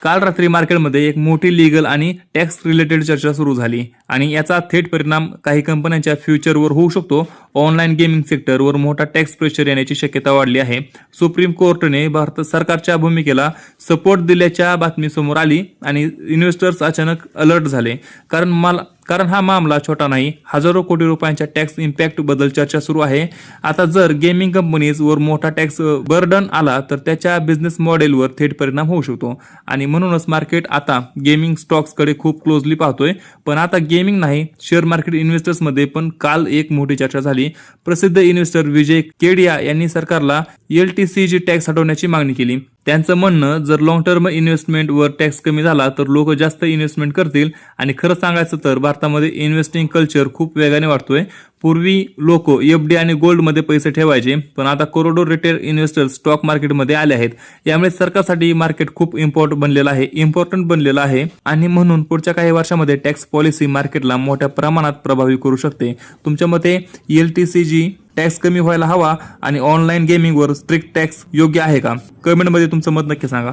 काल रात्री मार्केटमध्ये एक मोठी लीगल आणि टॅक्स रिलेटेड चर्चा सुरू झाली आणि याचा थेट परिणाम काही कंपन्यांच्या फ्युचरवर होऊ शकतो. ऑनलाईन गेमिंग सेक्टरवर मोठा टॅक्स प्रेशर येण्याची शक्यता वाढली आहे. सुप्रीम कोर्टाने भारत सरकारच्या भूमिकेला सपोर्ट दिल्याच्या बातमी समोर आली आणि इन्व्हेस्टर्स अचानक अलर्ट झाले. कारण हा मामला छोटा नाही. हजारो कोटी रुपयांच्या टॅक्स इम्पॅक्ट बद्दल चर्चा सुरू आहे. आता जर गेमिंग कंपनीजवर मोठा टॅक्स बर्डन आला तर त्याच्या बिझनेस मॉडेलवर थेट परिणाम होऊ शकतो आणि म्हणूनच मार्केट आता गेमिंग स्टॉक्सकडे खूप क्लोजली पाहतोय. पण आता गेमिंग नाही, शेअर मार्केट इन्व्हेस्टर्समध्ये पण काल एक मोठी चर्चा झाली. प्रसिद्ध इन्व्हेस्टर विजय केडिया यांनी सरकारला LTCG टॅक्स हटवण्याची मागणी केली. त्यांचं म्हणणं, जर लॉंग टर्म इन्व्हेस्टमेंटवर टॅक्स कमी झाला तर लोक जास्त इन्व्हेस्टमेंट करतील. आणि खरं सांगायचं तर भारतामध्ये इन्व्हेस्टिंग कल्चर खूप वेगाने वाढतोय. पूर्वी लोक FD आणि गोल्डमध्ये पैसे ठेवायचे, पण आता करोडो रिटेल इन्व्हेस्टर्स स्टॉक मार्केटमध्ये आले आहेत. यामुळे सरकारसाठी मार्केट खूप इम्पॉर्टंट बनलेलं आहे आणि म्हणून पुढच्या काही वर्षामध्ये टॅक्स पॉलिसी मार्केटला मोठ्या प्रमाणात प्रभावी करू शकते. तुमच्या मते LTCG टॅक्स कमी व्हायला हवा आणि ऑनलाईन गेमिंगवर स्ट्रिक्ट टॅक्स योग्य आहे का? कमेंटमध्ये तुमचं मत नक्की सांगा.